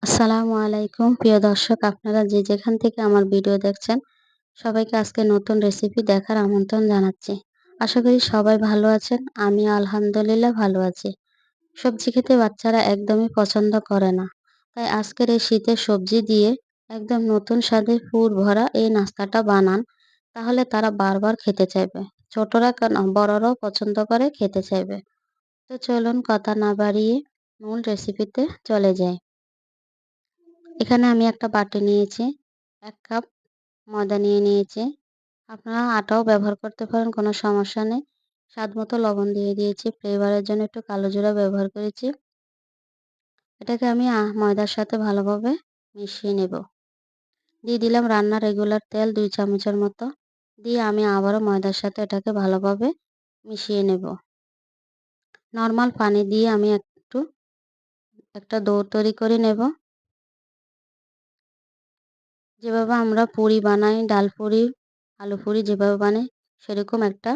আসসালামু আলাইকুম প্রিয় দর্শক, আপনারা যে যেখান থেকে আমার ভিডিও দেখছেন সবাইকে আজকে নতুন রেসিপি দেখার আমন্ত্রণ জানাচ্ছি। আশা করি সবাই ভালো আছেন। আমি আলহামদুলিল্লাহ ভালো আছি। সবজি খেতে বাচ্চারা একদমই পছন্দ করে না, তাই আজকের এই শীতের সবজি দিয়ে একদম নতুন স্বাদে পুর ভরা এই নাস্তাটা বানান, তাহলে তারা বারবার খেতে চাইবে। ছোটরা কেন, বড়রাও পছন্দ করে খেতে চাইবে। তো চলুন কথা না বাড়িয়ে মূল রেসিপিতে চলে যাই। এখানে আমি একটা বাটি নিয়েছি, ১ কাপ ময়দা নিয়েছি। আপনারা আটাও ব্যবহার করতে পারেন, কোনো সমস্যা নেই। স্বাদমতো লবণ দিয়ে দিয়েছি, ফ্লেভারের জন্য একটু কালো জিরা ব্যবহার করেছি। এটাকে আমি ময়দার সাথে ভালোভাবে মিশিয়ে নেব। দিয়ে দিলাম রান্নার রেগুলার তেল ২ চামচের মতো। দিয়ে আমি আবারও ময়দার সাথে এটাকে ভালোভাবে মিশিয়ে নেব। নরমাল পানি দিয়ে আমি একটা ডো তৈরি করে নেব। যেভাবে আমরা পুরি বানাই, ডাল পুরি, আলু পুরি যেভাবে বানাই সেরকম একটা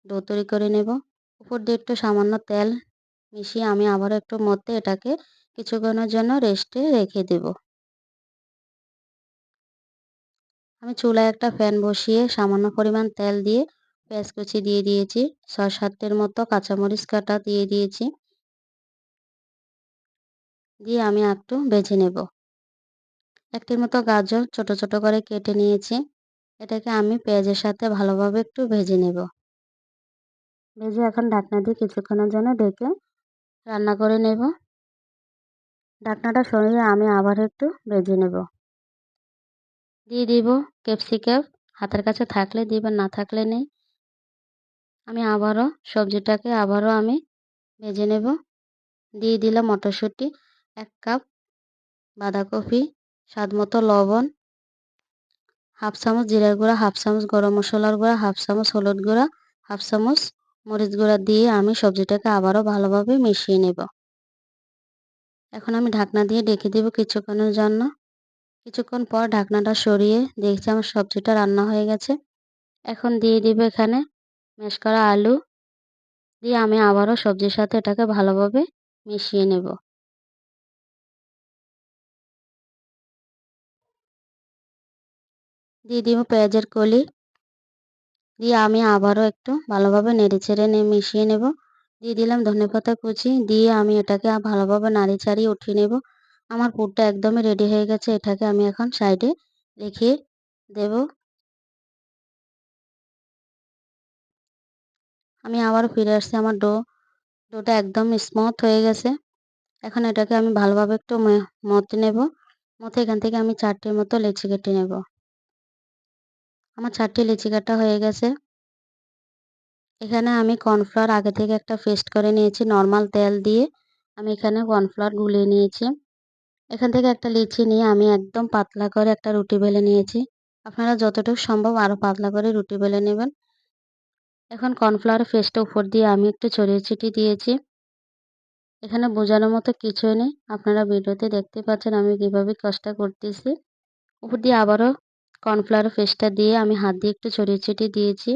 ডো তৈরি করে নেব। উপর দিয়ে একটু সামান্য তেল মিশিয়ে আমি আবারও একটু মধ্যে এটাকে কিছুক্ষণের জন্য রেস্টে রেখে দেব। আমি চুলায় একটা প্যান বসিয়ে সামান্য পরিমাণ তেল দিয়ে পেঁয়াজ কুচি দিয়ে দিয়েছি, ৬-৭টের মতো কাঁচামরিচ কাটা দিয়ে দিয়েছি। দিয়ে আমি একটু ভেজে নেব। একটির মতো গাজর ছোট ছোট করে কেটে নিয়েছি। এটাকে আমি পেঁয়াজের সাথে ভালোভাবে একটু ভেজে নেব। ভেজে এখন ঢাকনা দিয়ে কিছুক্ষণের জন্য ঢেকে রান্না করে নেব। ঢাকনাটা সরিয়ে আমি আবার একটু ভেজে নেব। দিয়ে দিব ক্যাপসিকাম, হাতের কাছে থাকলে দিবেন, না থাকলে নেই। আমি আবারও আমি ভেজে নেব। দিয়ে দিলাম মটরশুঁটি, ১ কাপ বাঁধাকপি, স্বাদমতো লবণ, হাফ চামচ জিরার গুঁড়া, হাফ চামচ গরম মশলার গুঁড়া, হাফ চামচ হলুদ গুঁড়া, হাফ চামচ মরিচ গুঁড়া দিয়ে আমি সবজিটাকে আবারও ভালোভাবে মিশিয়ে নেব। এখন আমি ঢাকনা দিয়ে ঢেকে দেব কিছুক্ষণের জন্য। কিছুক্ষণ পর ঢাকনাটা সরিয়ে দেখছি আমার সবজিটা রান্না হয়ে গেছে। এখন দিয়ে দিব এখানে ম্যাশ করা আলু। দিয়ে আমি আবারও সবজির সাথে এটাকে ভালোভাবে মিশিয়ে নেব। দিয়ে দিব পেঁয়াজের কলি। দিয়ে আমি আবারও একটু ভালোভাবে নেড়েচেড়ে মিশিয়ে নেব। দিয়ে দিলাম ধনেপাতা কুচি। দিয়ে আমি এটাকে ভালোভাবে নাড়ি চাড়িয়ে উঠিয়ে নেব। আমার পুরটা একদমই রেডি হয়ে গেছে। এটাকে আমি এখন সাইডে রেখে দেব। আমি আবারও ফিরে আসছি। আমার ডোটা একদম স্মুথ হয়ে গেছে। এখন এটাকে আমি ভালোভাবে একটু মথে নেব। মথে এখান থেকে আমি ৪টির মতো লেচি কেটে নেব। আমার ৪টি লেচি কাটা হয়ে গেছে। এখানে আমি কর্নফ্লাওয়ার আগে থেকে একটা পেস্ট করে নিয়েছি, নর্মাল তেল দিয়ে আমি এখানে কর্নফ্লাওয়ার গুলিয়ে নিয়েছি। এখান থেকে একটা লিচি নিয়ে আমি একদম পাতলা করে একটা রুটি বেলে নিয়েছি। আপনারা যতটুকু সম্ভব আরও পাতলা করে রুটি বেলে নেবেন। এখন কর্নফ্লাওয়ার পেস্টটা উপর দিয়ে আমি একটু ছড়িয়ে ছিটিয়ে দিয়েছি। এখানে বোঝানোর মতো কিছুই নেই, আপনারা ভিডিওতে দেখতে পাচ্ছেন আমি কীভাবে কাজটা করতেছি। উপর দিয়ে আবারও কর্নফ্লাওয়ার পেস্টটা দিয়ে আমি হাত দিয়ে একটু ছড়িয়ে ছিটিয়ে দিয়েছি।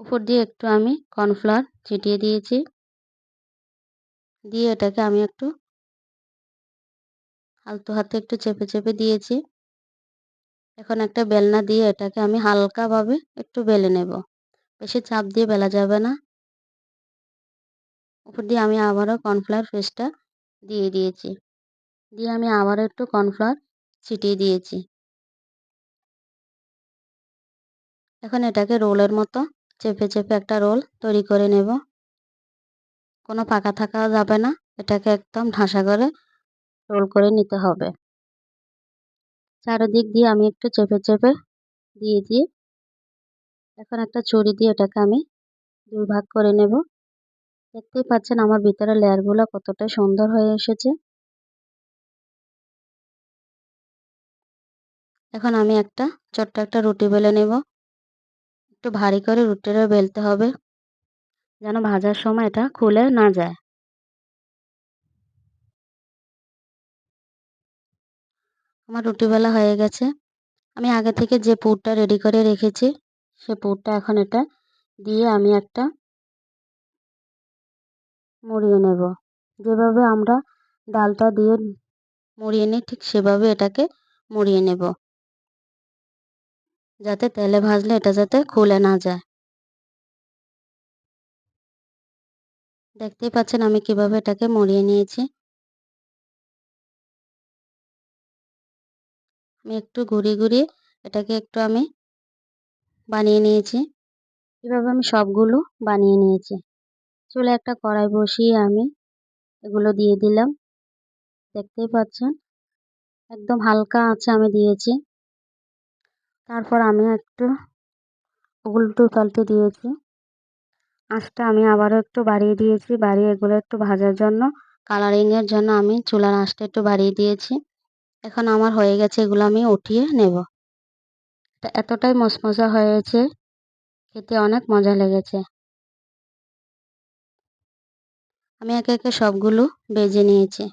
উপর দিয়ে একটু আমি কর্নফ্লাওয়ার ছিটিয়ে দিয়েছি। দিয়ে এটাকে আমি একটু আলতো হাতে একটু চেপে চেপে দিয়েছি। এখন একটা বেলনা দিয়ে এটাকে আমি হালকাভাবে একটু বেলে নেব। বেশি চাপ দিয়ে বেলা যাবে না। উপর দিয়ে আমি আবারও কর্নফ্লাওয়ার পেস্টটা দিয়ে দিয়েছি। দিয়ে আমি আবারও একটু কর্নফ্লাওয়ার ছিটিয়ে দিয়েছি। এখন এটাকে রোলের মতো চেপে চেপে একটা রোল তৈরি করে নেব। কোনো ফাঁকা থাকা যাবে না। এটাকে একদম ঠাসা করে রোল করে নিতে হবে। চারিদিক দিয়ে আমি একটু চেপে চেপে দিয়েছি। এখন একটা ছুরি দিয়ে এটাকে আমি ২ ভাগ করে নেব। দেখতেই পাচ্ছেন আমার ভিতরে লেয়ারগুলো কতটা সুন্দর হয়ে এসেছে। এখন আমি ছোট্ট একটা রুটি বেলে নেব। একটু ভারী করে রুটিটা বেলতে হবে, যেন ভাজার সময় এটা খুলে না যায়। আমার রুটি বেলা হয়ে গেছে। আমি আগে থেকে যে পুরটা রেডি করে রেখেছি, সে পুরটা এখন এটা দিয়ে আমি একটা মুড়িয়ে নেব। যেভাবে আমরা ডালটা দিয়ে মুড়িয়ে নিই, ঠিক সেভাবে এটাকে মুড়িয়ে নেব, যাতে তেলে ভাজলে এটা যাতে খুলে না যায়। দেখতেই পাচ্ছেন আমি কিভাবে এটাকে মুড়িয়ে নিয়েছি। আমি একটু ঘুরিয়ে এটাকে একটু আমি বানিয়ে নিয়েছি। এভাবে আমি সবগুলো বানিয়ে নিয়েছি। চুলায় একটা কড়াই বসিয়ে আমি এগুলো দিয়ে দিলাম। দেখতেই পাচ্ছেন একদম হালকা আঁচে আমি দিয়েছি। তারপর আমি একটু উল্টো পাল্টে দিয়েছি। আঁচটা আমি আবারও একটু বাড়িয়ে দিয়েছি। বাড়িয়ে এগুলো একটু ভাজার জন্য, কালারিংয়ের জন্য আমি চুলার আঁচটা একটু বাড়িয়ে দিয়েছি। এখন আমার হয়ে গেছে, এগুলো আমি উঠিয়ে নেব। এটা এতটাই মচমচা হয়েছে, খেতে অনেক মজা লেগেছে। আমি একে একে সবগুলো ভেজে নিয়েছি।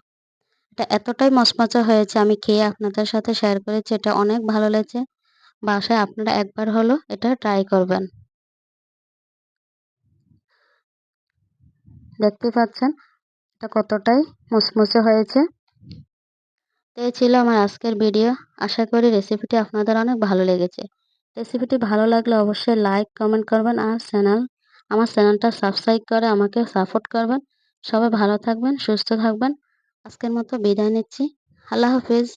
এটা এতটাই মচমচা হয়েছে, আমি খেয়ে আপনাদের সাথে শেয়ার করেছি। এটা অনেক ভালো লেগেছে। বাসায় আপনারা একবার হলো এটা ট্রাই করবেন। দেখতে পাচ্ছেন এটা কতটাই মুচমুচে হয়েছে। তো এই ছিল আমার আজকের ভিডিও। আশা করি রেসিপিটি আপনাদের অনেক ভালো লেগেছে। রেসিপিটি ভালো লাগলে অবশ্যই লাইক কমেন্ট করবেন, আর আমার চ্যানেলটা সাবস্ক্রাইব করে আমাকে সাপোর্ট করবেন। সবাই ভালো থাকবেন, সুস্থ থাকবেন। আজকের মতো বিদায় নিচ্ছি। আল্লাহ হাফিজ।